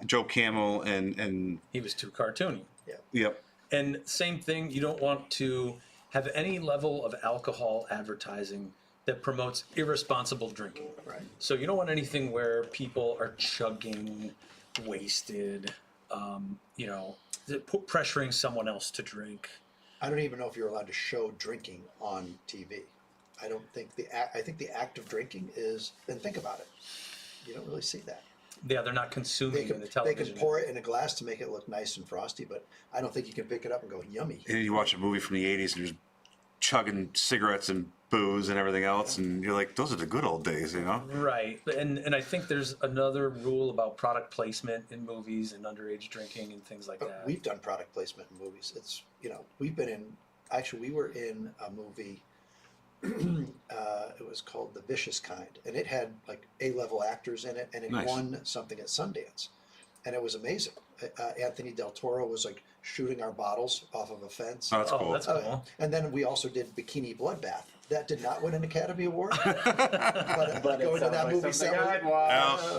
Joe Camel, and he was too cartoony. Yeah. Yep. And same thing, you don't want to have any level of alcohol advertising that promotes irresponsible drinking. Right. So you don't want anything where people are chugging, wasted, pressuring someone else to drink. I don't even know if you're allowed to show drinking on TV. I don't think I think the act of drinking is, and think about it, you don't really see that. Yeah, they're not consuming the They television. can pour it in a glass to make it look nice and frosty, but I don't think you can pick it up and go, yummy. And you watch a movie from the 80s and you're just chugging cigarettes and booze and everything else, and you're like, those are the good old days, you know? Right. And I think there's another rule about product placement in movies and underage drinking and things like But that. we've done product placement in movies. It's, we've been in, actually we were in a movie, it was called The Vicious Kind, and it had like A-level actors in it, and it Nice. won something at Sundance, and it was amazing. Anthony Del Toro was like shooting our bottles off of a fence. Oh, that's cool. That's cool. And then we also did Bikini Bloodbath. That did not win an Academy Award, but going to that movie set.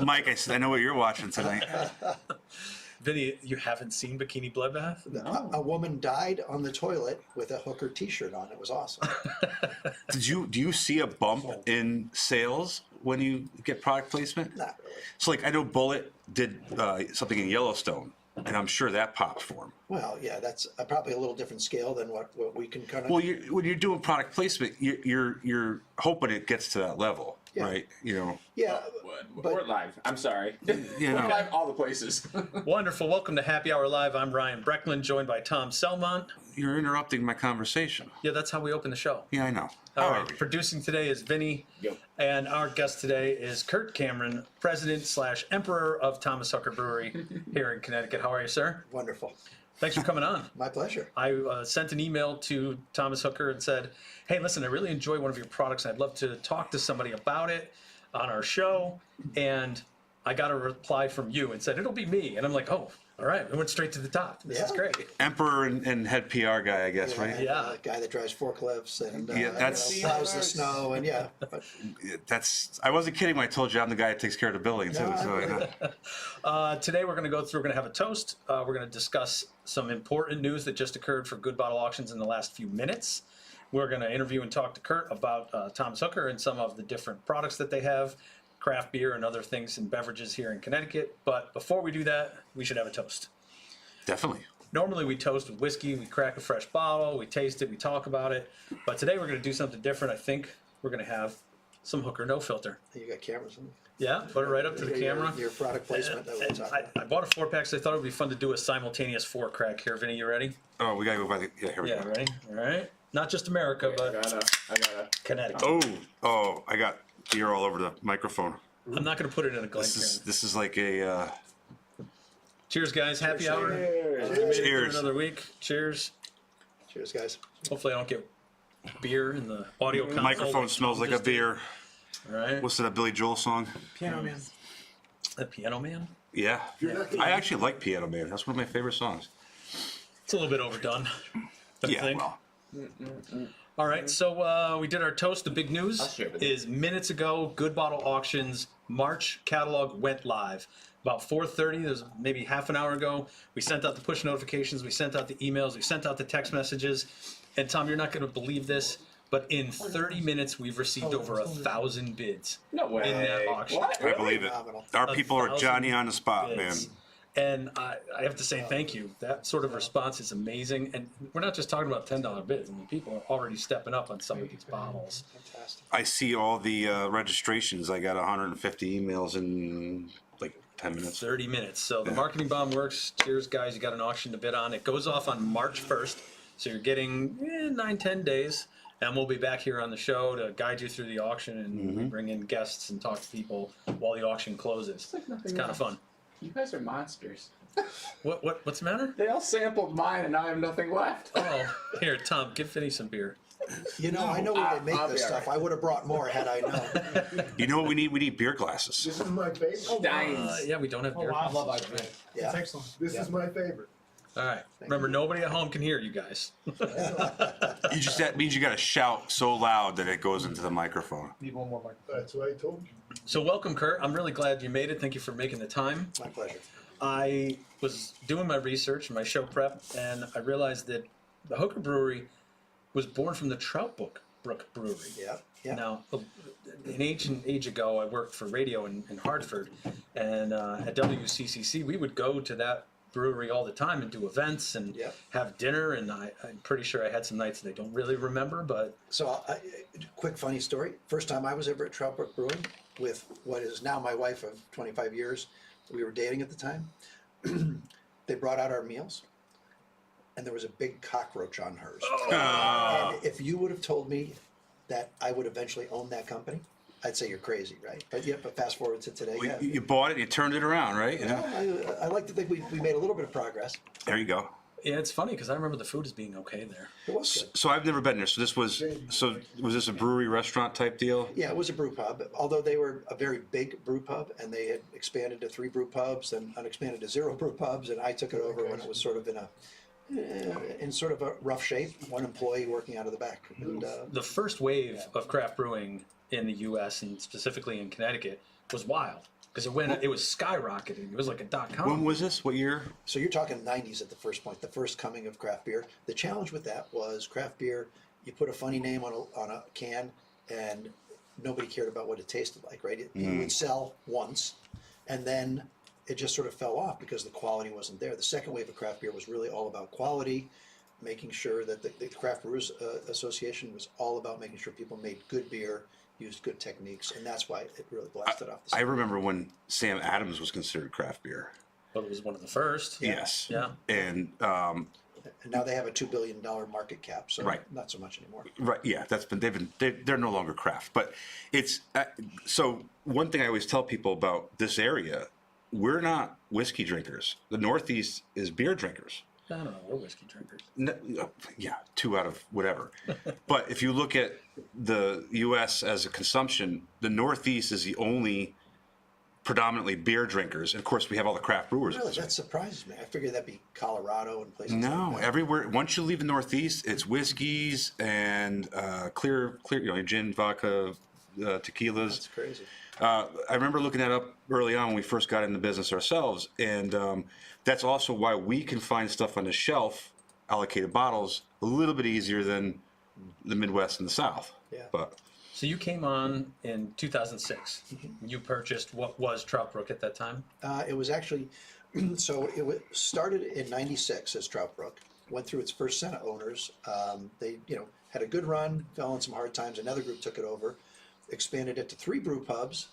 Mike, I know what you're watching tonight. Vinny, you haven't seen Bikini Bloodbath? A woman died on the toilet with a hooker T-shirt on. It was awesome. Do you see a bump in sales when you get product placement? Not really. So, like, I know Bullet did something in Yellowstone, and I'm sure that popped for him. Well, yeah, that's probably a little different scale than what we can kind of. Well, when you're doing product placement, you're hoping it gets to that level, Yeah. right? Yeah, We're live. I'm sorry. You know. We're live all the places. Wonderful. Welcome to Happy Hour Live. I'm Ryan Breckland, joined by Tom Selmont. You're interrupting my conversation. Yeah, that's how we open the show. Yeah, I know. All How right. are you? Producing today is Vinny. Yep. And our guest today is Curt Cameron, President/Emperor of Thomas Hooker Brewery here in Connecticut. How are you, sir? wonderful. Thanks for coming on. My pleasure. I sent an email to Thomas Hooker and said, hey, listen, I really enjoy one of your products, and I'd love to talk to somebody about it on our show. And I got a reply from you and said, it'll be me. And I'm like, oh, all right. We went straight to the top. This is Yeah. great. Emperor and head PR guy, I guess, right? Yeah. The guy that drives forklifts and Yeah, that's- plows the sno and yeah. But I wasn't kidding when I told you I'm the guy that takes care of the building too. No, I So, believe Today we're going to have a toast. We're going to discuss some important news that just occurred for Good Bottle Auctions in the last few minutes. We're going to interview and talk to Curt about Thomas Hooker and some of the different products that they have, craft beer and other things and beverages here in Connecticut. But before we do that, we should have a toast. definitely. Normally we toast with whiskey, we crack a fresh bottle, we taste it, we talk about it. But today we're going to do something different. I think we're going to have some Hooker No Filter. you got cameras in Yeah, put it right up to the camera. Your product placement that we're And talking about. I bought a 4-pack, so I thought it would be fun to do a simultaneous 4-crack here. Vinny, you ready? Oh, we gotta go by the. Yeah, here we Yeah, go. ready? All right. Not just America, I but gotta. Connecticut. Oh, I got beer all over the microphone. I'm not going to put it in a glass. This is like a. Cheers, guys. Happy hour. Cheers. We made it through Cheers. another week. Cheers. Cheers, guys. Hopefully I don't get beer in the audio console. Microphone smells like a beer. All right. What's that Billy Joel song? Piano Man. The Piano Man. Yeah. I actually like Piano Man. That's one of my favorite songs. It's a little bit overdone. Don't you Yeah, think? well, All right, so we did our toast. The big news I'll share with you. is minutes ago, Good Bottle Auctions March catalog went live. About 4:30, there's maybe half an hour ago, we sent out the push notifications, we sent out the emails, we sent out the text messages. And Tom, you're not going to believe this, but in 30 minutes, we've received over 1,000 bids No way. in that auction. What? I believe it. Phenomenal. Our people are 1,000 Johnny on the spot, man. bids. And I have to say thank you. That sort of response is amazing. And we're not just talking about $10 bids. I mean, people are already stepping up on some of these bottles. Fantastic. I see all the registrations. I got 150 emails in like 10 minutes. 30 minutes. So the marketing bomb works. Cheers, guys. You got an auction to bid on. It goes off on March 1st. So you're getting 9-10 days. And we'll be back here on the show to guide you through the auction and bring in guests and talk to people while the auction closes. like nothing It's kind of else. fun. You guys are monsters. What's the matter? They all sampled mine, and now I have nothing left. Oh, here, Tom, give Vinny some beer. I know where they make I'll this be all stuff. right. I would have brought more had I known. You know what we need? We need beer glasses. This is my favorite. Steins. Yeah, we don't have beer. I love glasses. Irish. Yeah. It's excellent. This is my favorite. All right. Remember, nobody at home can hear you guys. That means you got to shout so loud that it goes into the microphone. Need one more microphone. That's what I told you. So welcome, Curt. I'm really glad you made it. Thank you for making the time. My pleasure. I was doing my research, my show prep, and I realized that the Hooker Brewery was born from the Troutbrook Brewery. Yeah, yeah. Now, an age ago, I worked for radio in Hartford, and at WCCC, we would go to that brewery all the time and do events and Yep. have dinner. And I'm pretty sure I had some nights that I don't really remember, but So, quick funny story. First time I was ever at Troutbrook Brewing with what is now my wife of 25 years. We were dating at the time. They brought out our meals, and there was a big cockroach on hers. And if you would have told me that I would eventually own that company, I'd say you're crazy, right? But fast forward to today. Well, Yeah. you bought it, you turned it around, right? Well, I like to think we made a little bit of progress. There you go. yeah, it's funny because I remember the food as being okay there. It was good. So I've never been there. Was this a brewery restaurant type deal? Yeah, it was a brew pub, although they were a very big brew pub, and they had expanded to 3 brew pubs and unexpanded to 0 brew pubs, and I took it over when it was sort of in sort of a rough shape, one employee working out of the back. And, The first wave of craft brewing in the U.S. and specifically in Connecticut was wild because it was skyrocketing. It was like a .com. When was this? What year? so you're talking 90s at the first point, the first coming of craft beer. The challenge with that was craft beer, you put a funny name on a can, and nobody cared about what it tasted like, right? It would sell once, and then it just sort of fell off because the quality wasn't there. The second wave of craft beer was really all about quality, making sure that the Craft Brewers Association was all about making sure people made good beer, used good techniques, and that's why it really blasted off the I scene. remember when Sam Adams was considered craft beer. Well, it was one of the first. Yes. Yeah. And And now they have a $2 billion market cap, so Right. not so much anymore. right, yeah, they're no longer craft. But it's so one thing I always tell people about this area, we're not whiskey drinkers. The Northeast is beer drinkers. I don't know. We're whiskey drinkers. Yeah, 2 out of whatever. But if you look at the U.S. as a consumption, the Northeast is the only predominantly beer drinkers. And of course, we have all the craft brewers. Really, that surprises me. I figured that'd be Colorado and places No, like that. everywhere. Once you leave the Northeast, it's whiskeys and clear, gin, vodka, tequilas. That's crazy. I remember looking that up early on when we first got in the business ourselves, and that's also why we can find stuff on the shelf, allocated bottles, a little bit easier than the Midwest and the South. Yeah. But So you came on in 2006. You purchased what was Troutbrook at that time. It was actually, so started in '96 as Troutbrook, went through its first set of owners. They, had a good run, fell on some hard times. Another group took it over, expanded it to 3 brew pubs,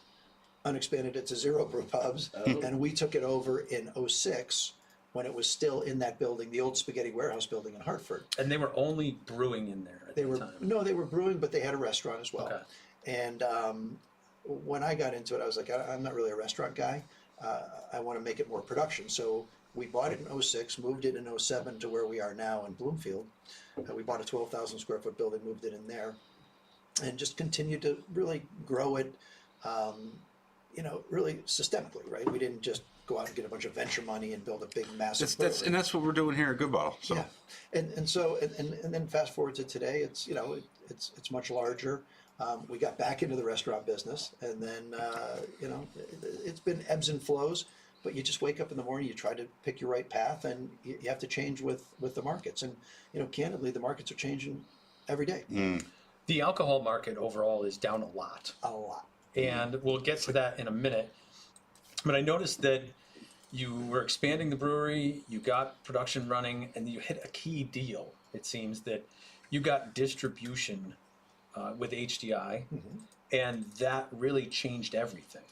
unexpanded it to 0 brew pubs, and we took it over in '06 when it was still in that building, the old Spaghetti Warehouse building in Hartford. And they were only brewing in there at They the were time. they were brewing, but they had a restaurant as well. Okay. And when I got into it, I was like, I'm not really a restaurant guy. I want to make it more production. So we bought it in '06, moved it in '07 to where we are now in Bloomfield. We bought a 12,000 square foot building, moved it in there, and just continued to really grow it, really systemically, right? We didn't just go out and get a bunch of venture money and build a big, massive. that's what we're doing here at Good Bottle. So Yeah, and then fast forward to today, it's it's much larger. We got back into the restaurant business, and then it's been ebbs and flows. But you just wake up in the morning, you try to pick your right path, and you have to change with the markets. And candidly, the markets are changing every day, The alcohol market overall is down a lot. a lot. And we'll get to that in a minute. But I noticed that you were expanding the brewery, you got production running, and you hit a key deal. It seems that you got distribution with HDI, and that really changed everything.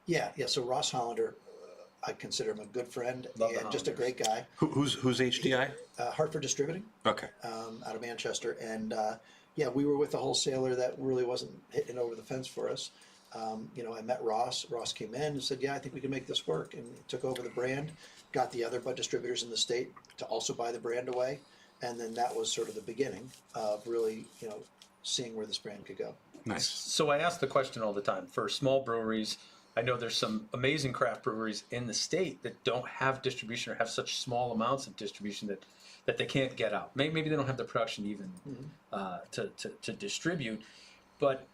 Yeah. So Ross Hollander, I consider him a good friend Love the and just a Hollanders. great guy. who's HDI? Hartford Distributing. Okay. Out of Manchester, and we were with a wholesaler that really wasn't hitting over the fence for us. I met Ross. Ross came in and said, "Yeah, I think we can make this work," and took over the brand. Got the other distributors in the state to also buy the brand away, and then that was sort of the beginning of really, seeing where this brand could go. Nice. So I ask the question all the time for small breweries. I know there's some amazing craft breweries in the state that don't have distribution or have such small amounts of distribution that they can't get out. Maybe they don't have the production even to distribute. But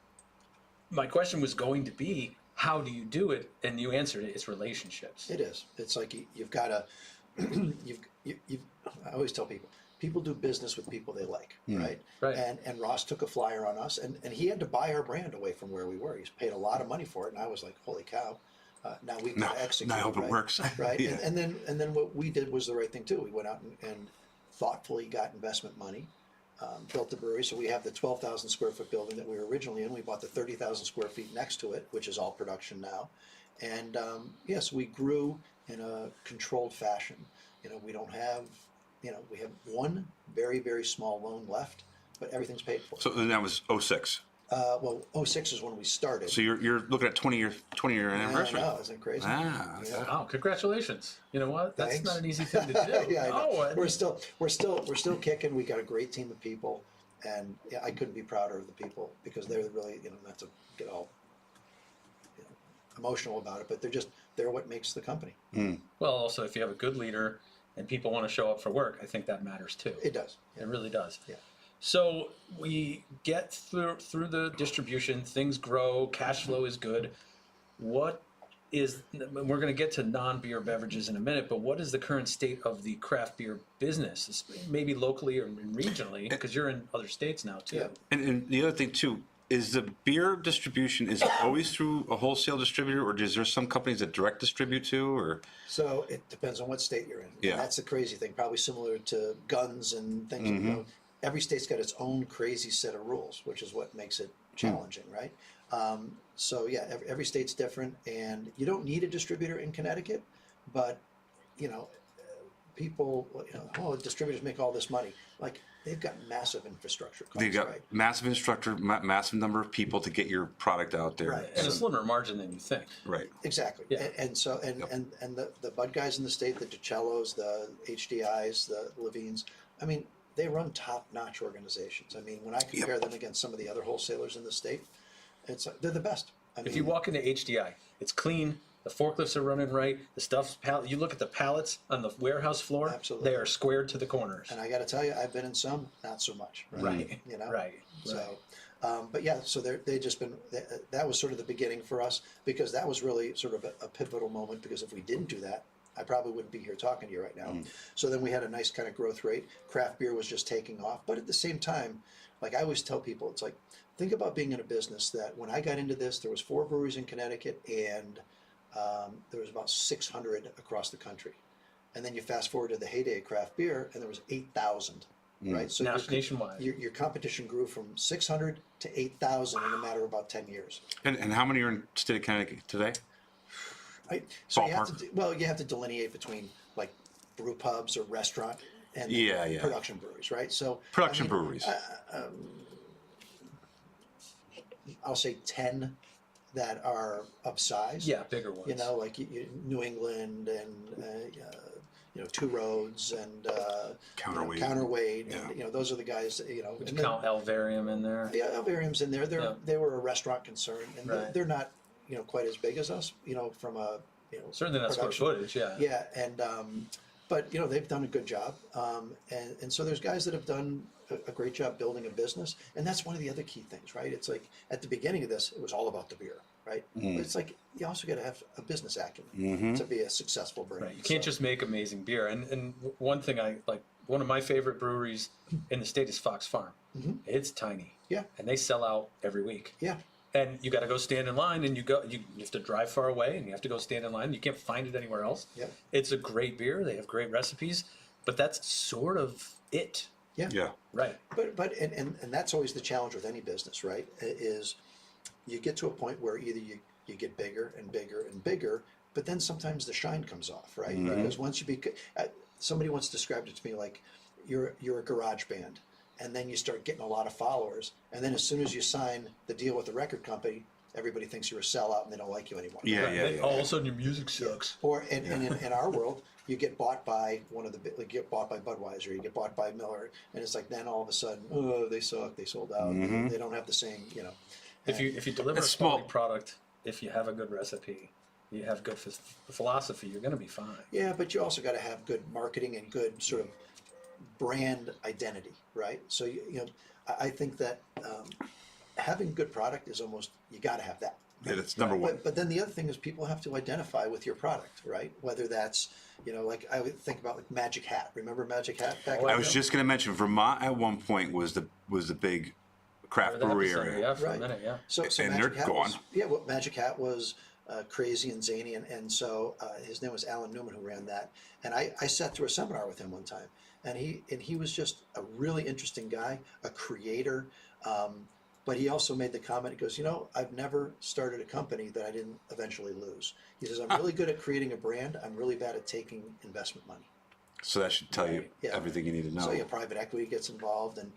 my question was going to be, how do you do it? And you answered it, it's relationships. It is. It's like you've got to. I always tell people do business with people they like, right? Right. And Ross took a flyer on us, and he had to buy our brand away from where we were. He's paid a lot of money for it, and I was like, holy cow! Now we got to execute. Now I hope right? it works. Right. Yeah. And then what we did was the right thing too. We went out and thoughtfully got investment money. Built the brewery, so we have the 12,000 square foot building that we were originally in. We bought the 30,000 square feet next to it, which is all production now. And yes, we grew in a controlled fashion. We don't have, we have one very, very small loan left, but everything's paid for. So that was 06. Well, '06 is when we started. So you're looking at 20-year anniversary. I know, isn't it crazy? Ah, Yeah. Wow, congratulations. You know what? That's Thanks. not an easy thing to do. Yeah, I know. No, we're still kicking. We got a great team of people, and yeah, I couldn't be prouder of the people because they're really, not to get all emotional about it, but they're what makes the company. Well, also, if you have a good leader and people want to show up for work, I think that matters too. It does. It really does. Yeah. So we get through the distribution, things grow, cash flow is good. What is, we're going to get to non-beer beverages in a minute, but what is the current state of the craft beer business, maybe locally or regionally, because you're in other states now too. Yeah. And the other thing too is the beer distribution is it always through a wholesale distributor, or is there some companies that direct distribute to, or? So it depends on what state you're in. Yeah. And that's the crazy thing, probably similar to guns and things. Every state's got its own crazy set of rules, which is what makes it challenging, right? So yeah, every state's different, and you don't need a distributor in Connecticut, but people, distributors make all this money. Like, they've got massive infrastructure costs, They've got right? massive infrastructure, massive number of people to get your product out there. Right. And a slimmer margin than you think. Right. Exactly. Yeah. And so the Bud guys in the state, the DiCellos, the HDIs, the Levines, I mean, they run top-notch organizations. I mean, when I compare them against some of the other wholesalers in the state, they're the best. I mean, If you walk into HDI, it's clean. The forklifts are running right. The stuff's you look at the pallets on the warehouse floor. Absolutely. They are squared to the corners. and I got to tell you, I've been in some, not so much. Right. Right. So, but yeah, so they just been, that was sort of the beginning for us, because that was really sort of a pivotal moment, because if we didn't do that, I probably wouldn't be here talking to you right now. So then we had a nice kind of growth rate. Craft beer was just taking off. But at the same time, like I always tell people, it's like, think about being in a business that when I got into this, there was 4 breweries in Connecticut, and there was about 600 across the country. And then you fast forward to the heyday of craft beer, and there was 8,000. Right, so Nationwide. your competition grew from 600 to 8,000 in a matter of about 10 years. And how many are in the state of Connecticut today? Right, so you have Ballpark. you have to delineate between like brew pubs or restaurant and Yeah. production breweries, right? So Production breweries. I'll say 10 that are of size. Yeah, bigger ones. Like New England and Two Roads and Counterweight. Counterweight, Yeah. and those are the guys. Would you and then- count Alvarium in there? Yeah, Alvarium's in there. They were a restaurant concern, and Right. they're not quite as big as us. From a Certainly not square production. footage, yeah. Yeah, and but they've done a good job, and so there's guys that have done a great job building a business, and that's one of the other key things, right? It's like at the beginning of this, it was all about the beer, right? But it's like you also got to have a business acumen to be a successful brand. Right. You can't just make amazing beer. And one thing I like, one of my favorite breweries in the state is Fox Farm. It's tiny. Yeah. And they sell out every week. Yeah. And you got to go stand in line, and you have to drive far away, and you have to go stand in line. You can't find it anywhere else. Yep. It's a great beer. They have great recipes, but that's sort of it. Yeah. Yeah. Right. But that's always the challenge with any business, right? Is you get to a point where either you get bigger and bigger and bigger, but then sometimes the shine comes off, right? Because once you somebody once described it to me like you're a garage band, and then you start getting a lot of followers, and then as soon as you sign the deal with the record company, everybody thinks you're a sellout and they don't like you anymore. Yeah. All of a sudden, your music sucks. Or in our world, you get bought by you get bought by Budweiser, you get bought by Miller, and it's like then all of a sudden, oh, they suck, they sold out, they don't have the same, If you deliver a It's quality small. product, if you have a good recipe, you have good philosophy, you're going to be fine. Yeah, but you also got to have good marketing and good sort of brand identity, right? So I think that having good product is almost, you got to have that, Yeah, that's number one. But then the other thing is people have to identify with your product, right? Whether that's, like I would think about like Magic Hat. Remember Magic Hat back? Oh, I in was the day? just going to mention Vermont at one point was the big craft The brewery epicenter, area. yeah, for a Right. minute, yeah. So And Magic they're Hat was, gone. yeah, well, Magic Hat was crazy and zany, and so his name was Alan Newman who ran that, and I sat through a seminar with him one time, and he was just a really interesting guy, a creator, but he also made the comment. He goes, I've never started a company that I didn't eventually lose. He says, I'm really good at creating a brand. I'm really bad at taking investment money. So that should tell you Yeah. everything you need to know. So private equity gets involved, and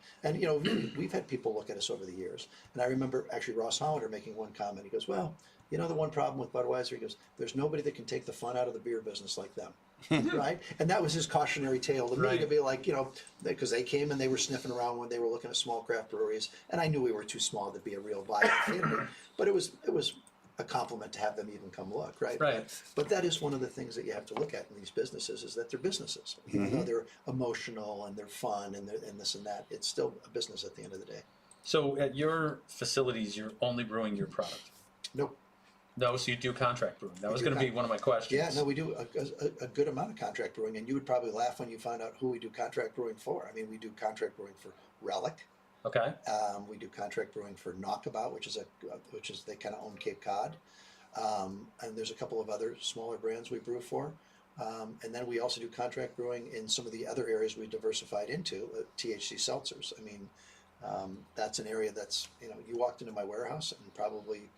we've had people look at us over the years. And I remember actually Ross Hollander making one comment. He goes, "Well, the one problem with Budweiser," he goes, "there's nobody that can take the fun out of the beer business like them." Right? And that was his cautionary tale to me, Right. to be like, because they came and they were sniffing around when they were looking at small craft breweries, and I knew we were too small to be a real buyer affinity, but it was a compliment to have them even come look, right? Right. But that is one of the things that you have to look at in these businesses, is that they're businesses. Even though they're emotional and they're fun and this and that, it's still a business at the end of the day. So at your facilities, you're only brewing your product? Nope. No, so you do contract brewing. That was do going to be one of my questions. Yeah, no, we do a good amount of contract brewing, and you would probably laugh when you find out who we do contract brewing for. I mean, we do contract brewing for Relic. Okay. We do contract brewing for Knockabout, which is they kind of own Cape Cod, and there's a couple of other smaller brands we brew for, and then we also do contract brewing in some of the other areas we diversified into, THC seltzers. I mean, that's an area that's you walked into my warehouse and probably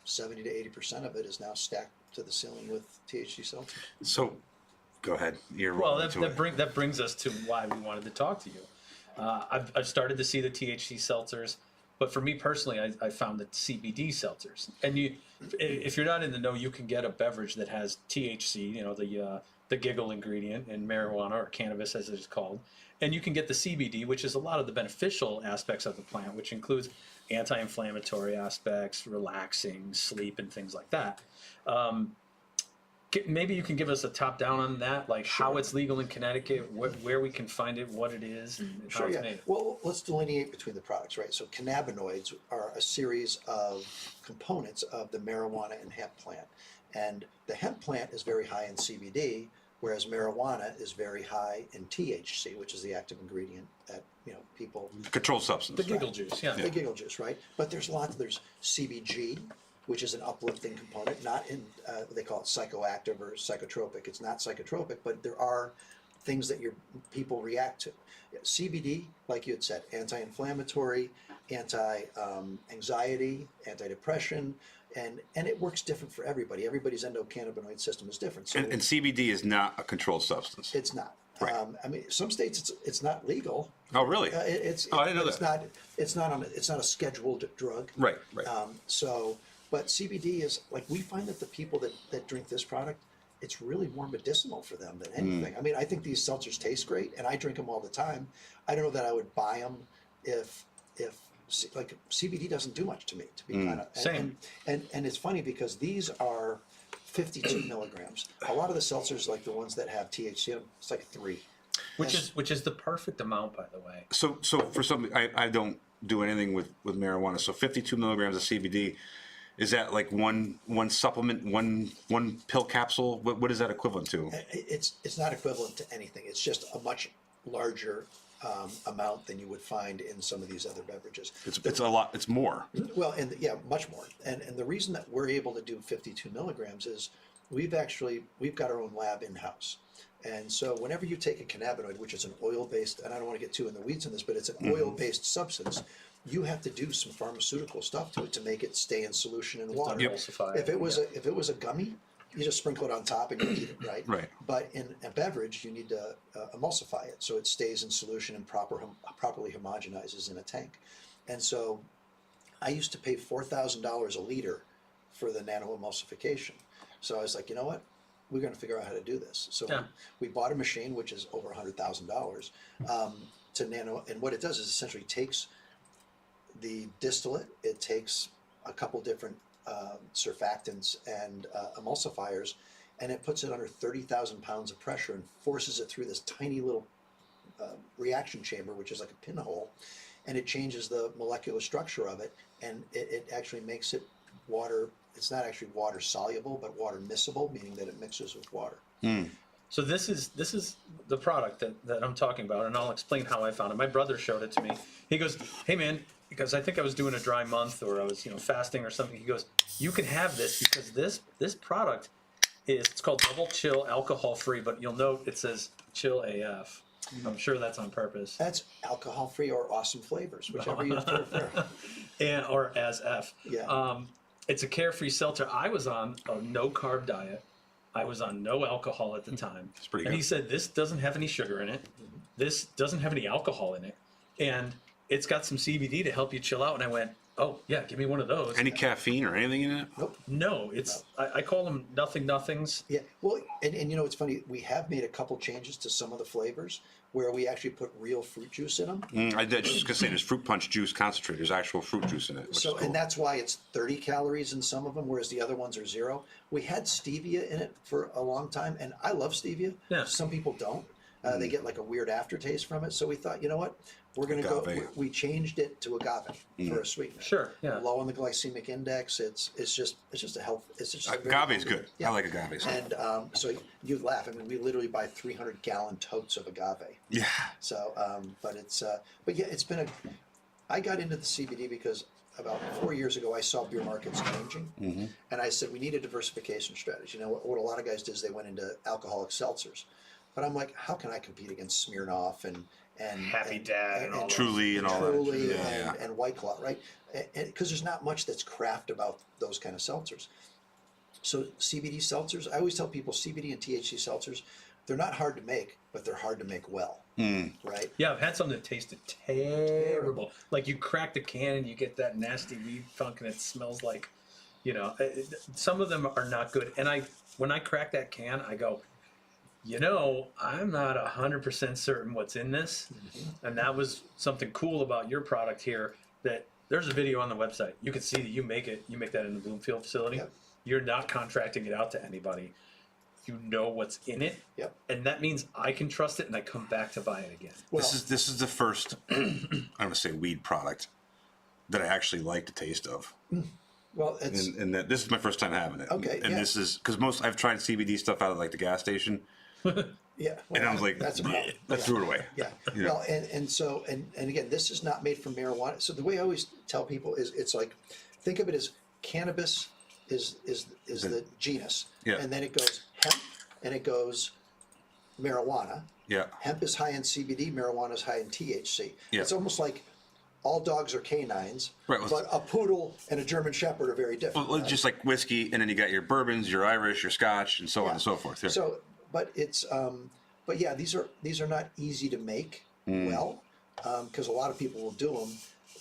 70 to 80% of it is now stacked to the ceiling with THC seltzers. So, go ahead. You're Well, rolling into it. that brings us to why we wanted to talk to you. I've started to see the THC seltzers, but for me personally, I found the CBD seltzers. And if you're not in the know, you can get a beverage that has THC, the giggle ingredient in marijuana or cannabis as it is called, and you can get the CBD, which is a lot of the beneficial aspects of the plant, which includes anti-inflammatory aspects, relaxing, sleep, and things like that. Maybe you can give us a top down on that, like how it's legal in Connecticut, where we can find it, what it is, and how it's made. Well, let's delineate between the products, right? So cannabinoids are a series of components of the marijuana and hemp plant. And the hemp plant is very high in CBD, whereas marijuana is very high in THC, which is the active ingredient that people. Controlled substance. The giggle juice, yeah. The giggle juice, right? But there's CBG, which is an uplifting component, not in, they call it psychoactive or psychotropic. It's not psychotropic, but there are things that your people react to. CBD, like you had said, anti-inflammatory, anti-anxiety, antidepressant, and it works different for everybody. Everybody's endocannabinoid system is different. So And CBD is not a controlled substance. it's not. Right. I mean, some states it's not legal. Oh, really? It's I didn't know it's that. it's not a scheduled drug. Right. But CBD is like, we find that the people that drink this product, it's really more medicinal for them than anything. I mean, I think these seltzers taste great, and I drink them all the time. I don't know that I would buy them if like CBD doesn't do much to me, to be kind of Same. And it's funny because these are 52 milligrams. A lot of the seltzers, like the ones that have THC in them, it's like 3. Which is the perfect amount, by the way. So for something, I don't do anything with marijuana. So 52 milligrams of CBD, is that like one supplement, one pill capsule? What is that equivalent to? It's not equivalent to anything. It's just a much larger amount than you would find in some of these other beverages. It's a lot. It's more. Well, and much more. And the reason that we're able to do 52 milligrams is we've got our own lab in-house. And so whenever you take a cannabinoid, which is an oil-based, and I don't want to get too in the weeds on this, but it's an oil-based substance, you have to do some pharmaceutical stuff to it to make it stay in solution in water. Emulsify If it, it was a gummy, you just sprinkle it on top and you eat it, right? Right. But in a beverage, you need to emulsify it so it stays in solution and properly homogenizes in a tank. And so I used to pay $4,000 a liter for the nano emulsification. So I was like, you know what? We're going to figure out how to do this. So we bought a machine, which is over $100,000, to nano. And what it does is essentially takes the distillate, it takes a couple different surfactants and emulsifiers, and it puts it under 30,000 pounds of pressure and forces it through this tiny little reaction chamber, which is like a pinhole, and it changes the molecular structure of it, and it actually makes it water. It's not actually water soluble, but water miscible, meaning that it mixes with water. So this is the product that I'm talking about, and I'll explain how I found it. My brother showed it to me. He goes, "Hey man," because I think I was doing a dry month or I was fasting or something. He goes, "You can have this because this product it's called Double Chill Alcohol Free, but you'll note it says Chill AF. I'm sure that's on purpose. That's alcohol free or awesome flavors, whichever you prefer. And or as F. Yeah. It's a carefree seltzer. I was on a no carb diet. I was on no alcohol at the time. It's pretty And good. he said, this doesn't have any sugar in it. This doesn't have any alcohol in it. And it's got some CBD to help you chill out. And I went, oh, yeah, give me one of those. Any caffeine or anything in it? Nope. No, it's I call them nothings. Yeah. Well, and it's funny. We have made a couple changes to some of the flavors where we actually put real fruit juice in them. I did just gonna say there's fruit punch juice concentrate. There's actual fruit juice in it. Which So, is cool. and that's why it's 30 calories in some of them, whereas the other ones are 0. We had stevia in it for a long time, and I love stevia. Yeah. Some people don't. They get like a weird aftertaste from it. So we thought, you know what? We're going to go. Agave. We changed it to agave for a sweetener. Sure, yeah. Low on the glycemic index. It's just a health. It's just a very Agave's healthy- good. Yeah. I like agaves. And so you'd laugh. I mean, we literally buy 300-gallon totes of agave. Yeah. So, but yeah, it's been I got into the CBD because about 4 years ago I saw beer markets changing, and I said we need a diversification strategy. You know what a lot of guys did is they went into alcoholic seltzers, but I'm like, how can I compete against Smirnoff and Happy Dad and all those. Truly and all that. Truly Yeah, and White Claw, right? And because there's not much that's craft about those kind of seltzers. So CBD seltzers, I always tell people CBD and THC seltzers, they're not hard to make, but they're hard to make well, right? Yeah, I've had some that tasted terrible. Like you crack the can and you get that nasty weed funk and it smells like, some of them are not good. And when I crack that can, I go, I'm not 100% certain what's in this. And that was something cool about your product here, that there's a video on the website. You can see that you make that in the Bloomfield facility. Yep. You're not contracting it out to anybody. You know what's in it. Yep. And that means I can trust it and I come back to buy it again. Well, This is the first I'm gonna say weed product that I actually like the taste of. well, it's And that this is my first time having it. Okay, And yeah. this is because I've tried CBD stuff out of like the gas station, yeah. and I was like, that's a problem. I threw it away. Yeah. You know. Well, and again, this is not made from marijuana. So the way I always tell people is, it's like, think of it as cannabis is the genus, Yeah. and then it goes hemp, and it goes marijuana. Yeah. Hemp is high in CBD, marijuana is high in THC. Yeah. It's almost like all dogs are canines, Right, well, but a poodle and a German Shepherd are very different. Well, right? just like whiskey, and then you got your bourbons, your Irish, your Scotch, and so on Yeah. and so forth. Yeah. So, but it's, but yeah, these are not easy to make well, because a lot of people will do them.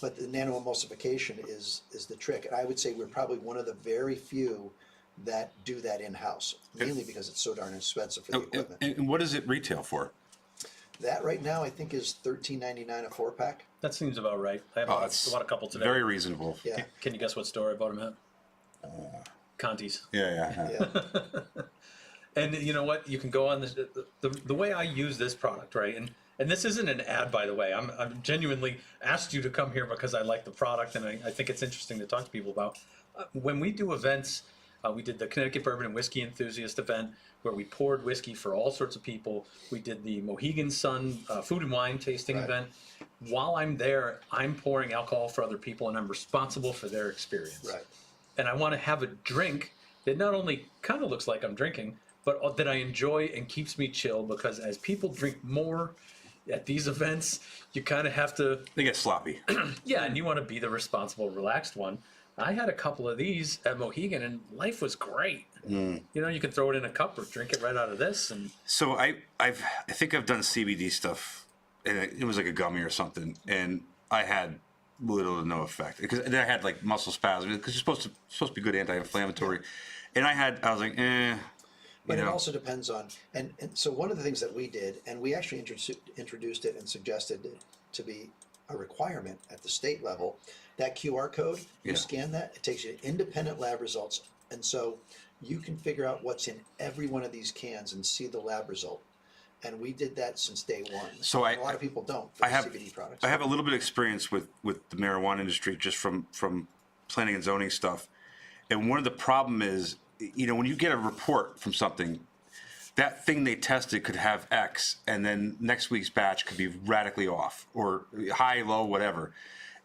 But the nano-emulsification is the trick, and I would say we're probably one of the very few that do that in house, mainly because it's so darn expensive for the equipment. And what does it retail for? That right now I think is $13.99 a 4-pack. That seems about right. I Oh, bought that's a couple today. Very reasonable. Yeah, Can you guess what store I bought them at? Conti's. Yeah. yeah. And you know what? You can go on the way I use this product, right? And this isn't an ad, by the way. I'm genuinely asked you to come here because I like the product and I think it's interesting to talk to people about. When we do events, we did the Connecticut Bourbon and Whiskey Enthusiast event where we poured whiskey for all sorts of people. We did the Mohegan Sun food and wine tasting Right. event. While I'm there, I'm pouring alcohol for other people and I'm responsible for their experience. Right. And I want to have a drink that not only kind of looks like I'm drinking, but that I enjoy and keeps me chill, because as people drink more at these events, you kind of have to, They get sloppy. yeah, and you want to be the responsible, relaxed one. I had a couple of these at Mohegan and life was great. You can throw it in a cup or drink it right out of this. And So I think I've done CBD stuff, and it was like a gummy or something, and I had little to no effect because then I had like muscle spasms because it's supposed to be good anti-inflammatory, and I was like, eh. But it also depends on, and so one of the things that we did, and we actually introduced it and suggested it to be a requirement at the state level, that QR code, you Yeah. scan that, it takes you to independent lab results. And so you can figure out what's in every one of these cans and see the lab result. And we did that since day one. So a lot of people don't for I have CBD products. I have a little bit of experience with the marijuana industry just from planning and zoning stuff, And one of the problem is, when you get a report from something, that thing they tested could have X, and then next week's batch could be radically off or high, low, whatever.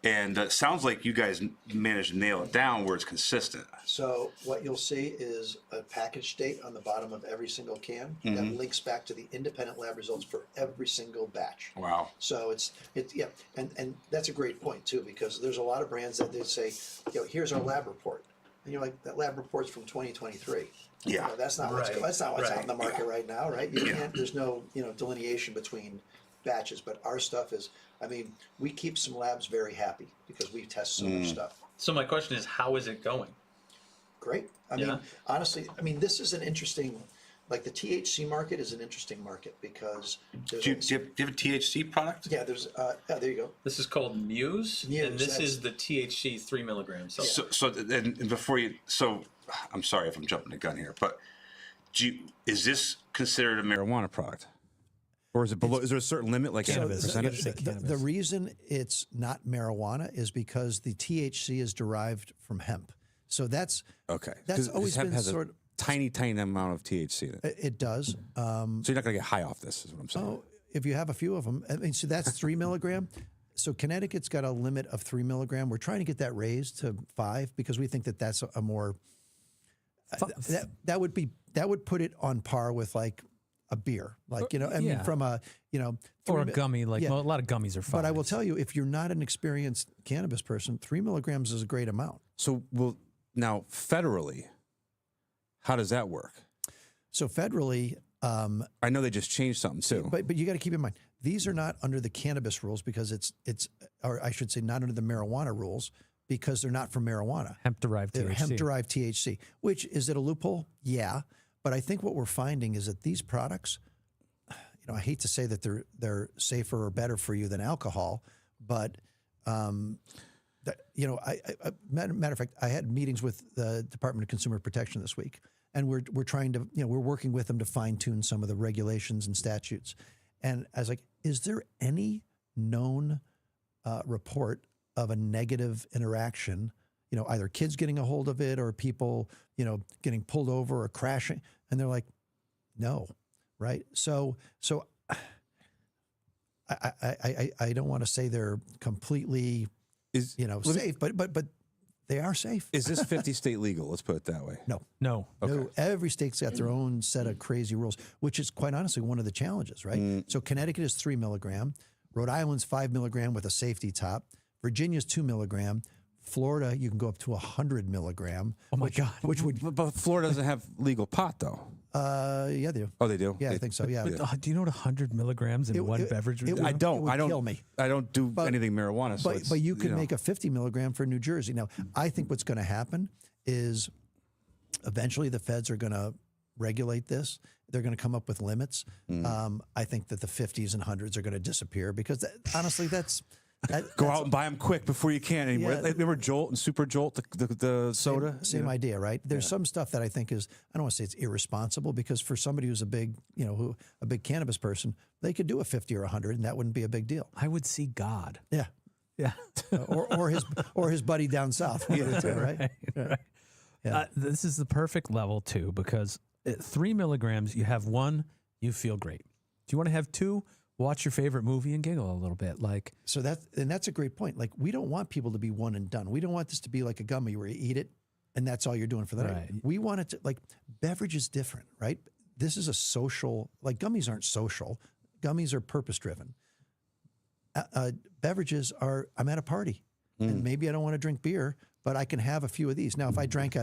And it sounds like you guys managed to nail it down where it's consistent. So what you'll see is a package date on the bottom of every single can that links back to the independent lab results for every single batch. Wow. So it's and that's a great point too, because there's a lot of brands that they say, here's our lab report, and you're like, that lab report's from 2023. Yeah. That's not what's out in the market right now, right? You can't. There's no delineation between batches, but our stuff is. I mean, we keep some labs very happy because we test so much stuff. So my question is, how is it going? Great. I mean, honestly, this is an interesting, like the THC market is an interesting market because there's. Do you have a THC product? Yeah, there's. There you go. This is called Muse, and this is the THC 3 milligrams. So and before you, I'm sorry if I'm jumping the gun here, but is this considered a marijuana product? Or is it below? Is there a certain limit, like Cannabis. percentage? The reason it's not marijuana is because the THC is derived from hemp. So that's Okay. That's always hemp been has sort a tiny of. amount of THC in it. It does. So you're not going to get high off this, is what I'm saying. Oh, if you have a few of them, so that's 3 milligram. So Connecticut's got a limit of 3 milligram. We're trying to get that raised to 5 because we think that that's a more that would put it on par with like a beer, like mean, from a or a gummy, like a lot of gummies are fine. But I will tell you, if you're not an experienced cannabis person, 3 milligrams is a great amount. So now federally, how does that work? So federally, I know they just changed something too. but you got to keep in mind these are not under the cannabis rules because it's or I should say not under the marijuana rules because they're not from marijuana. Hemp-derived They're THC. hemp-derived THC, which is it a loophole? Yeah. But I think what we're finding is that these products, I hate to say that they're safer or better for you than alcohol, but matter of fact, I had meetings with the Department of Consumer Protection this week, and we're trying to we're working with them to fine tune some of the regulations and statutes. And I was like, is there any known report of a negative interaction? Either kids getting a hold of it or people, getting pulled over or crashing. And they're like, no, right? So I don't want to say they're completely, safe, but they are safe. Is this 50 state legal? Let's put it that way. No. Okay. No, every state's got their own set of crazy rules, which is quite honestly one of the challenges, right? So Connecticut is 3 milligram. Rhode Island's 5 milligram with a safety top. Virginia's 2 milligram. Florida, you can go up to 100 milligram. Oh my God! Which would? But Florida doesn't have legal pot though. Yeah, they do. Oh, they do. Yeah, I think so. Yeah. But, do you know what 100 milligrams in one beverage would do? I don't kill me. I don't do anything marijuana. So but you can make a 50 milligram for New Jersey. Now, I think what's going to happen is eventually the feds are going to regulate this. They're going to come up with limits. I think that the 50s and 100s are going to disappear because honestly, Go out and buy them quick before you can anymore. Yeah. Remember Jolt and Super Jolt, the soda? Same idea, right? There's some stuff that I think is, I don't want to say it's irresponsible because for somebody who's a big cannabis person, they could do a 50 or 100 and that wouldn't be a big deal. I would see God. Yeah. Yeah. or his buddy down south. Right? Yeah. This is the perfect level too, because at 3 milligrams, you have 1, you feel great. Do you want to have 2? Watch your favorite movie and giggle a little bit. So that's a great point. Like, we don't want people to be one and done. We don't want this to be like a gummy where you eat it and that's all you're doing for the night. We want it to, like, beverage is different, right? This is a social, like gummies aren't social. Gummies are purpose driven. Beverages are, I'm at a party and maybe I don't want to drink beer, but I can have a few of these. Now, if I drank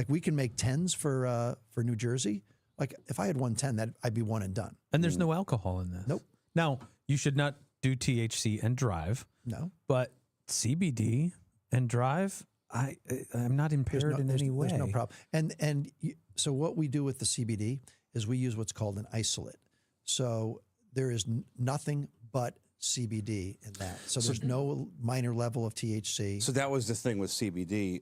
we can make 10s for New Jersey. Like if I had 110, I'd be one and done. And there's no alcohol in this. Nope. Now, you should not do THC and drive. No. But CBD and drive, I'm not impaired in any way. There's no problem. So what we do with the CBD is we use what's called an isolate. So there is nothing but CBD in that. So there's no minor level of THC. So that was the thing with CBD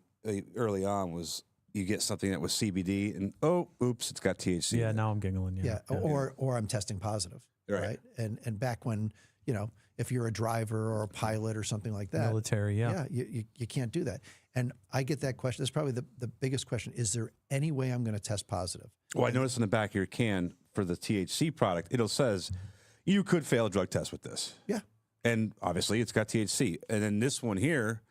early on was you get something that was CBD, and oops, it's got THC. Yeah, in it. now I'm giggling. Yeah, or I'm testing positive, right? And back when, you know, if you're a driver or a pilot or something like that, Military, you can't do that. And I get that question. That's probably the biggest question. Is there any way I'm going to test positive? Well, I noticed in the back of your can for the THC product, it says you could fail a drug test with this. Yeah. And obviously, it's got THC. And then this one here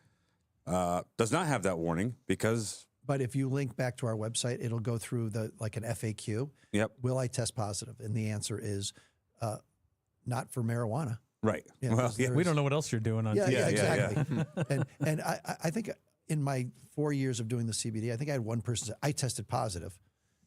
does not have that warning because. But if you link back to our website, it'll go through like an FAQ. Yep. Will I test positive? And the answer is not for marijuana. Right. Yeah, Well, 'cause yeah, We don't know what else you're doing on TV. Yeah, exactly. and I think in my 4 years of doing the CBD, I think I had one person say, I tested positive.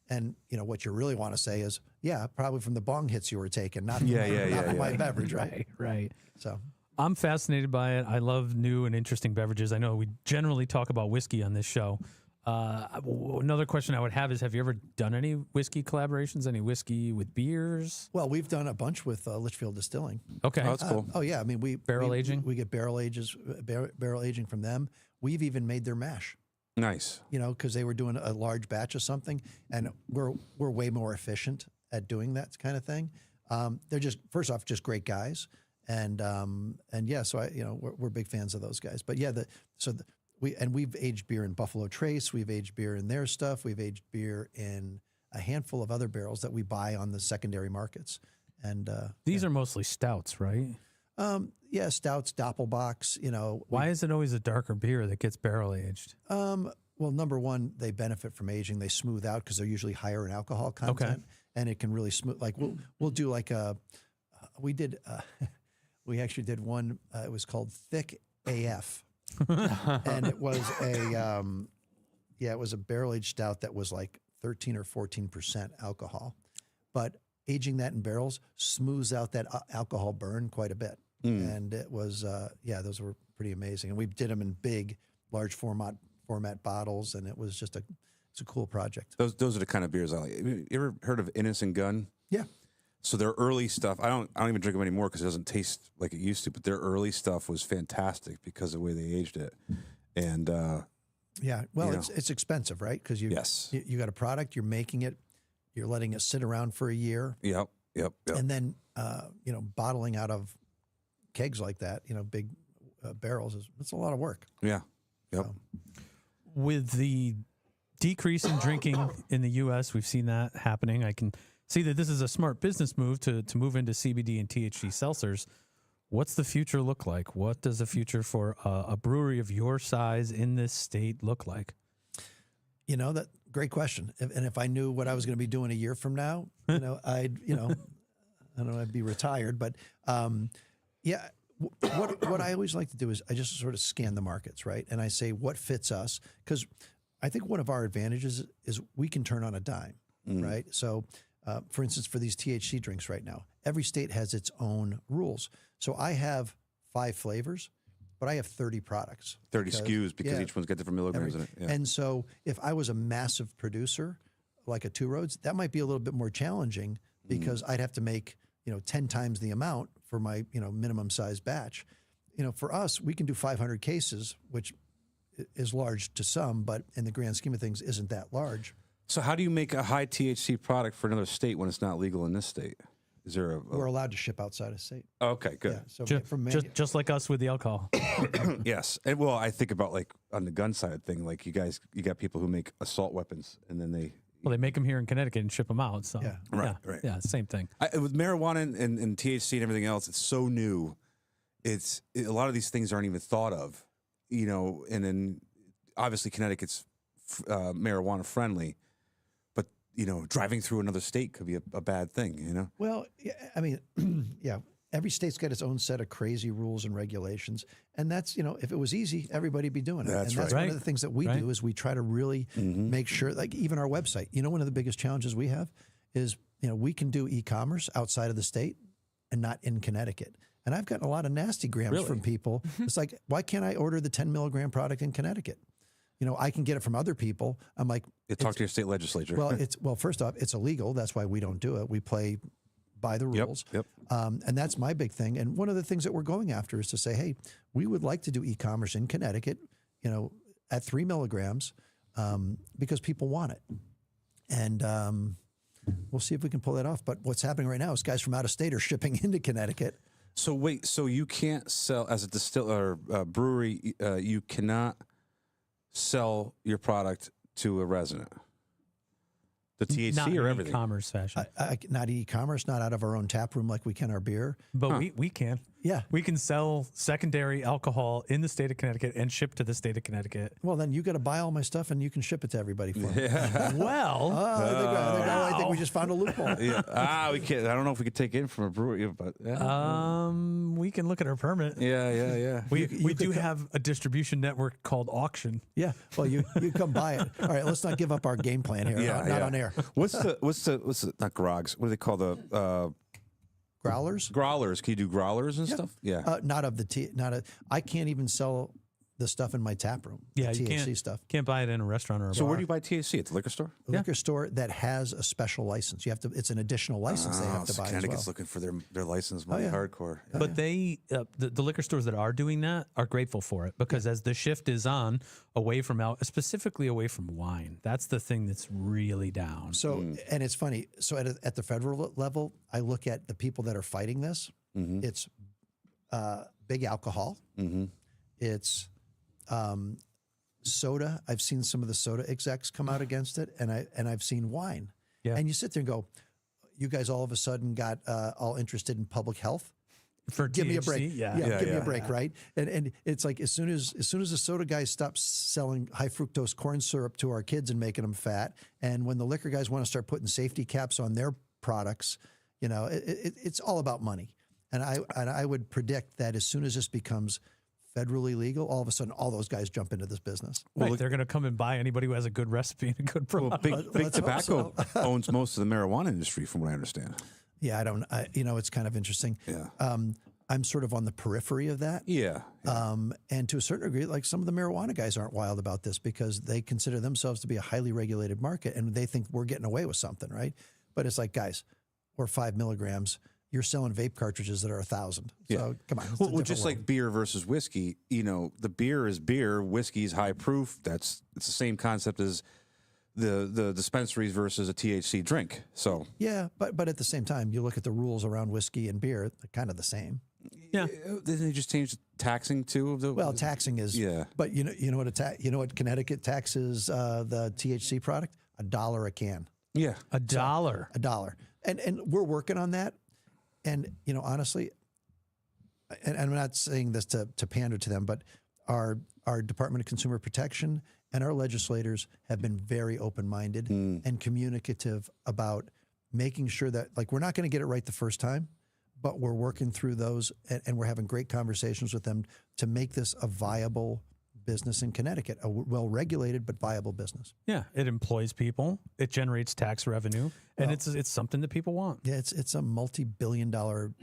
And, you know, what you really want to say is, yeah, probably from the bong hits you were taking, not from, from my beverage, right? Right. So I'm fascinated by it. I love new and interesting beverages. I know we generally talk about whiskey on this show. Another question I would have is, have you ever done any whiskey collaborations, any whiskey with beers? well, we've done a bunch with Litchfield Distilling. Okay. Oh, that's cool. Oh yeah, I mean Barrel aging? We get barrel aging from them. We've even made their mash. Nice. You know, because they were doing a large batch of something, and we're way more efficient at doing that kind of thing. They're just, first off, just great guys, and yeah, so we're big fans of those guys. But yeah, we've aged beer in Buffalo Trace, we've aged beer in their stuff, we've aged beer in a handful of other barrels that we buy on the secondary markets, and These are mostly stouts, right? yeah, stouts, Doppelbocks. You know, Why is it always a darker beer that gets barrel aged? well, number one, they benefit from aging. They smooth out because they're usually higher in alcohol content, and it can really smooth. Like we'll do like we actually did one. It was called Thick AF, and it was it was a barrel aged stout that was like 13 or 14% alcohol, but aging that in barrels smooths out that alcohol burn quite a bit, and it was those were pretty amazing. And we did them in big, large format bottles, and it was just it's a cool project. Those are the kind of beers I like. You ever heard of Innocent Gun? Yeah. So their early stuff, I don't even drink them anymore because it doesn't taste like it used to. But their early stuff was fantastic because of the way they aged it. And Yeah, well, it's expensive, right? Because you got a product, you're making it, you're letting it sit around for a year, yep. and then bottling out of kegs like that, big barrels it's a lot of work. Yeah, yep. With the decrease in drinking in the U.S., we've seen that happening. I can see that this is a smart business move to move into CBD and THC seltzers. What's the future look like? What does the future for a brewery of your size in this state look like? That great question. And if I knew what I was going to be doing a year from now, I'd I don't know, I'd be retired. But what I always like to do is I just sort of scan the markets, right? And I say what fits us, because I think one of our advantages is we can turn on a dime, right? So, for instance, for these THC drinks right now, every state has its own rules. So I have 5 flavors, but I have 30 products. 30 SKUs because each one's got different milligrams in it. Yeah. And so if I was a massive producer, like a Two Roads, that might be a little bit more challenging because I'd have to make, 10 times the amount for my, minimum size batch. For us, we can do 500 cases, which is large to some, but in the grand scheme of things, isn't that large. So how do you make a high THC product for another state when it's not legal in this state? Is there We're allowed to ship outside of state. Okay, good. Yeah, so Just like us with the alcohol. Yes. And well, I think about like on the gun side thing, like you got people who make assault weapons and then they make them here in Connecticut and ship them out. So Yeah. Right. Yeah, same thing. With marijuana and THC and everything else, it's so new. A lot of these things aren't even thought of, and then obviously Connecticut's marijuana friendly, but, driving through another state could be a bad thing, Well, yeah, I mean, yeah, every state's got its own set of crazy rules and regulations. And that's, if it was easy, everybody'd be doing it. That's That's right. one of the things that we do is we try to really make sure, like even our website, one of the biggest challenges we have is, we can do e-commerce outside of the state and not in Connecticut. And I've gotten a lot of nasty grams from people. It's like, why can't I order the 10 milligram product in Connecticut? I can get it from other people. I'm like, talk to your state legislature. Well, first off, it's illegal. That's why we don't do it. We play by the rules. Yep. And that's my big thing. And one of the things that we're going after is to say, hey, we would like to do e-commerce in Connecticut, at 3 milligrams, because people want it. And we'll see if we can pull that off. But what's happening right now is guys from out of state are shipping into Connecticut. So wait, so you can't sell as a distiller or brewery, you cannot sell your product to a resident. The THC Not or in everything. e-commerce fashion, Not e-commerce, not out of our own tap room like we can our beer. but we can. Yeah. We can sell secondary alcohol in the state of Connecticut and ship to the state of Connecticut. Well, then you got to buy all my stuff and you can ship it to everybody for me. Well, I think we just found a loophole. Yeah. We can't. I don't know if we could take it in from a brewery, but we can look at our permit. yeah. We do have a distribution network called Auction. Yeah. Well, you come buy it. All right. Let's not give up our game plan here. Not on air. What's the not grogs? What do they call the Growlers? growlers? Can you do growlers and stuff? Yeah. Not of the tea. I can't even sell the stuff in my tap room. Yeah, the you THC stuff. can't buy it in a restaurant or a So bar. where do you buy THC? At the liquor store? A liquor store that has a special license. You have to. It's an additional license they have to buy as Connecticut's well. looking for their license money yeah. hardcore. But they, the liquor stores that are doing that are grateful for it because as the shift is on away from specifically away from wine, that's the thing that's really down. So, and it's funny. So at the federal level, I look at the people that are fighting this. It's big alcohol. It's soda. I've seen some of the soda execs come out against it, and I've seen wine. Yeah. And you sit there and go, you guys all of a sudden got all interested in public health. For Give me a THC, break. yeah. Give me a break, right? And it's like as soon as the soda guys stop selling high fructose corn syrup to our kids and making them fat, and when the liquor guys want to start putting safety caps on their products, it's all about money. And I would predict that as soon as this becomes federally legal, all of a sudden all those guys jump into this business. Right, they're going to come and buy anybody who has a good recipe and a good product. Big Let's hope Tobacco owns most of the marijuana industry, from what I understand. Yeah, it's kind of interesting. Yeah. I'm sort of on the periphery of that. Yeah. And to a certain degree, like some of the marijuana guys aren't wild about this because they consider themselves to be a highly regulated market and they think we're getting away with something, right? But it's like, guys, we're 5 milligrams. You're selling vape cartridges that are 1,000. So come on. It's a Well, different just world. like beer versus whiskey, the beer is beer, whiskey's high proof. It's the same concept as the dispensaries versus a THC drink. So Yeah, but at the same time, you look at the rules around whiskey and beer, they're kind of the same. Yeah. Didn't they just change taxing too? Well, taxing is. Yeah. But you know what Connecticut taxes the THC product? $1 a can. Yeah. $1. $1. And we're working on that. And honestly, and I'm not saying this to pander to them, but our Department of Consumer Protection and our legislators have been very open-minded and communicative about making sure that, like, we're not going to get it right the first time, but we're working through those and we're having great conversations with them to make this a viable business in Connecticut, a well-regulated but viable business. Yeah, it employs people, it generates tax revenue, and it's something that people want. Yeah, it's a multi-billion-dollar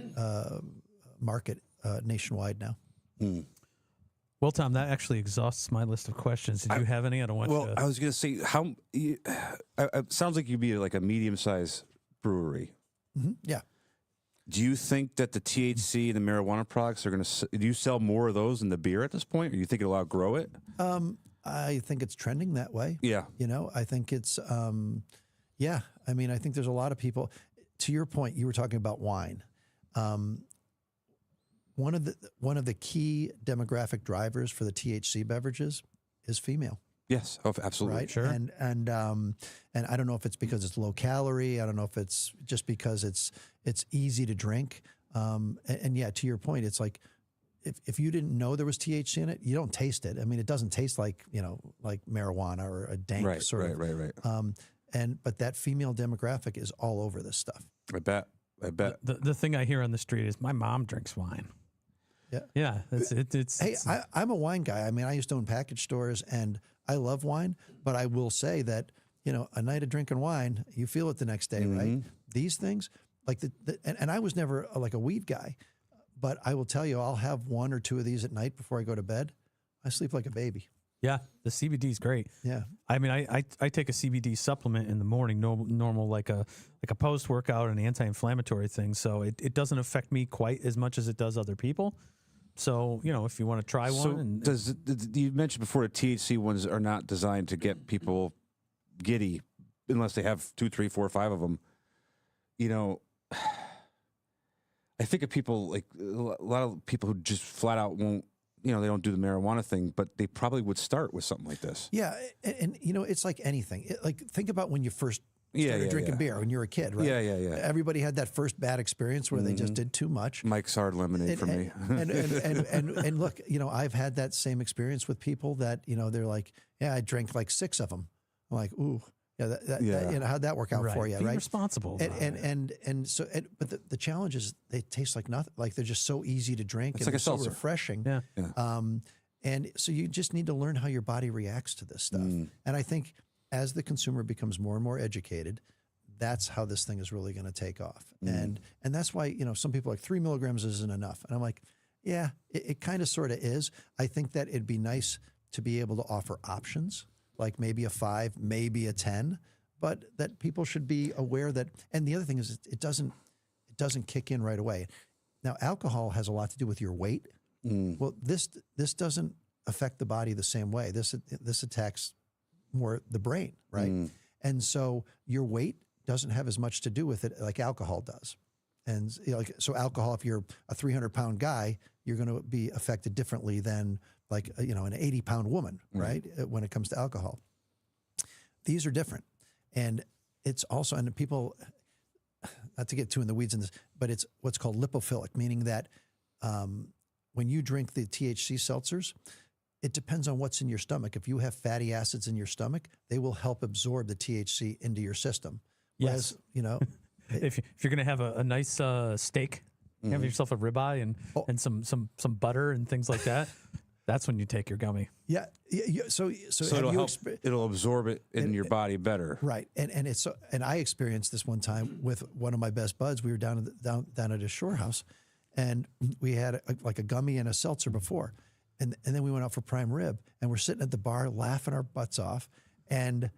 market nationwide now. Well, Tom, that actually exhausts my list of questions. Did you have any? I don't want you to. I was going to say, it sounds like you'd be like a medium-sized brewery. Yeah. Do you think that the THC and the marijuana products are going to? Do you sell more of those than the beer at this point, or you think it'll outgrow it? I think it's trending that way. Yeah. I think it's, yeah. I mean, I think there's a lot of people. To your point, you were talking about wine. One of the key demographic drivers for the THC beverages is female. Yes. Oh, absolutely. Right. Sure. And I don't know if it's because it's low calorie. I don't know if it's just because it's easy to drink. And yeah, to your point, it's like if you didn't know there was THC in it, you don't taste it. I mean, it doesn't taste like like marijuana or a dank sort of. Right. But that female demographic is all over this stuff. I bet. The thing I hear on the street is my mom drinks wine. Yeah. Yeah. It's Hey, I'm a wine guy. I mean, I used to own package stores and I love wine, but I will say that, a night of drinking wine, you feel it the next day, right? These things, like and I was never like a weed guy, but I will tell you, I'll have 1 or 2 of these at night before I go to bed. I sleep like a baby. yeah, the CBD is great. Yeah. I mean, I take a CBD supplement in the morning, normal like a post workout and anti-inflammatory thing. So it doesn't affect me quite as much as it does other people. So, if you want to try one. So And you mentioned before the THC ones are not designed to get people giddy unless they have 2, 3, 4, 5 of them. I think of people like a lot of people who just flat out won't, they don't do the marijuana thing, but they probably would start with something like this. Yeah, and it's like anything. Think about when you first started drinking beer when you were a kid, right? Yeah. Everybody had that first bad experience where they just did too much. Mike's Hard Lemonade for me. And look, I've had that same experience with people that they're like, yeah, I drank like 6 of them. I'm like, ooh, yeah, that, how'd that work out for you, Be right? responsible. But the challenge is they taste like nothing. Like they're just so easy to drink. It's and like a they're so seltzer. refreshing. Yeah. And so you just need to learn how your body reacts to this stuff. And I think as the consumer becomes more and more educated, that's how this thing is really going to take off. And that's why, some people are like 3 milligrams isn't enough. And I'm like, yeah, it kind of sort of is. I think that it'd be nice to be able to offer options, like maybe a 5, maybe a 10, but that people should be aware that, and the other thing is it doesn't kick in right away. Now, alcohol has a lot to do with your weight. Well, this doesn't affect the body the same way. This attacks more the brain, right? And so your weight doesn't have as much to do with it like alcohol does. And so alcohol, if you're a 300-pound guy, you're going to be affected differently than like an 80-pound woman, right? When it comes to alcohol, these are different, and it's also, and people, not to get too in the weeds in this, but it's what's called lipophilic, meaning that when you drink the THC seltzers, it depends on what's in your stomach. If you have fatty acids in your stomach, they will help absorb the THC into your system. Whereas, if you're going to have a nice steak, have yourself a ribeye and some butter and things like that, that's when you take your gummy. Yeah. So it'll help. It'll absorb it in your body better. Right. And I experienced this one time with one of my best buds. We were down at a shore house, and we had a gummy and a seltzer before. And then we went out for prime rib, and we're sitting at the bar laughing our butts off. And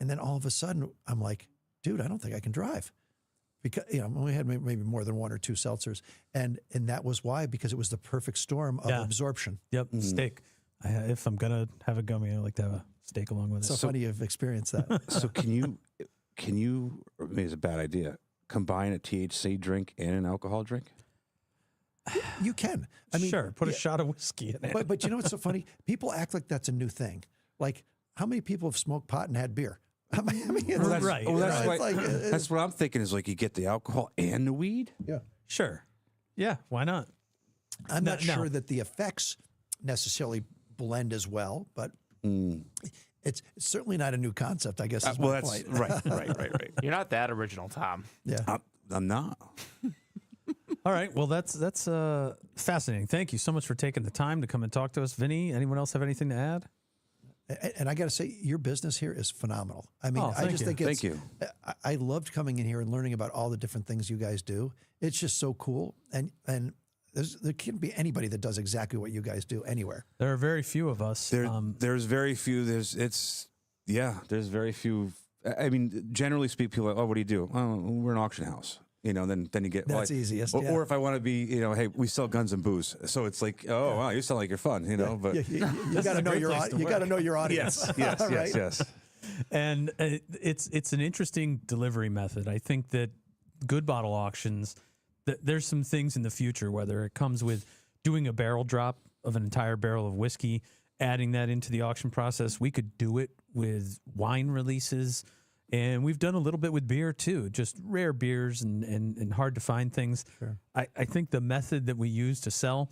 then all of a sudden I'm like, dude, I don't think I can drive. Because, we had maybe more than 1 or 2 seltzers. And that was why, because it was the perfect storm of absorption. Yep. Steak. If I'm going to have a gummy, I like to have a steak along with it. So funny you've experienced that. So can you, or maybe it's a bad idea, combine a THC drink and an alcohol drink? You can. I mean, sure. Put a shot of whiskey in it. But you know what's so funny? People act like that's a new thing. Like, how many people have smoked pot and had beer? I mean, that's right. That's what I'm thinking is like you get the alcohol and the weed. Yeah. Sure. Yeah. Why not? I'm not sure that the effects necessarily blend as well, but it's certainly not a new concept, I guess. Is my point. Right. You're not that original, Tom. Yeah. I'm not. All right. Well, that's fascinating. Thank you so much for taking the time to come and talk to us. Vinny, anyone else have anything to add? And I got to say, your business here is phenomenal. I mean, I just think it's. Thank you. I loved coming in here and learning about all the different things you guys do. It's just so cool, and there can't be anybody that does exactly what you guys do anywhere. There are very few of us. There's very few. There's very few. I mean, generally speaking, people are like, oh, what do you do? Oh, we're an auction house. Then you get that's easiest. Or if I want to be, hey, we sell guns and booze. So it's like, oh wow, you sound like you're fun, But you got to know your audience. Yes. And it's an interesting delivery method. I think that Good Bottle Auctions, there's some things in the future, whether it comes with doing a barrel drop of an entire barrel of whiskey, adding that into the auction process. We could do it with wine releases. And we've done a little bit with beer too, just rare beers and hard to find things. Sure. I think the method that we use to sell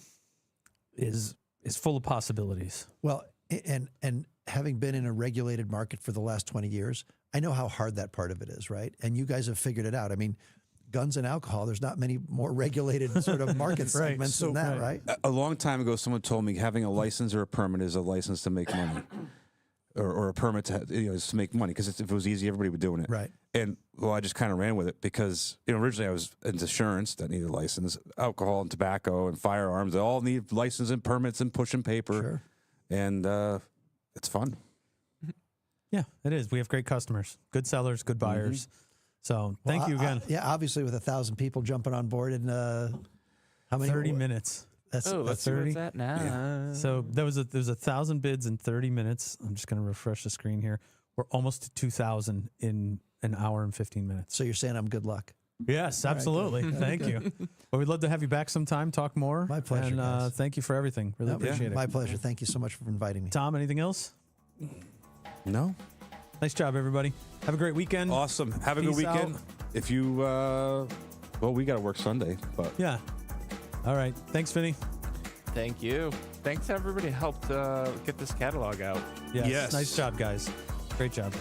is full of possibilities. Well, and having been in a regulated market for the last 20 years, I know how hard that part of it is, right? And you guys have figured it out. I mean, guns and alcohol, there's not many more regulated sort of market segments than that, right? A long time ago, someone told me having a license or a permit is a license to make money. Or a permit to make money, because if it was easy, everybody would be doing it. Right. And I just kind of ran with it because originally I was into insurance that needed a license, alcohol and tobacco and firearms. They all need license and permits and pushing paper. Sure. And it's fun. Yeah, it is. We have great customers, good sellers, good buyers. So thank you again. Obviously with 1,000 people jumping on board in how many? 30 minutes. That's Oh, let's see 30? what's that now. So there's 1,000 bids in 30 minutes. I'm just going to refresh the screen here. We're almost to 2,000 in an hour and 15 minutes. So you're saying I'm good luck. Yes, absolutely. Thank you. Well, we'd love to have you back sometime, talk more. My pleasure, And guys. thank you for everything. Really No, appreciate it. My pleasure. Thank you so much for inviting me. Tom, anything else? No. Nice job, everybody. Have a great weekend. Awesome. Have a good Peace weekend. out. If you, well, we got to work Sunday, but Yeah. All right. Thanks, Vinny. Thank you. Thanks, everybody who helped get this catalog out. Yes. Yes. Nice job, guys. Great job.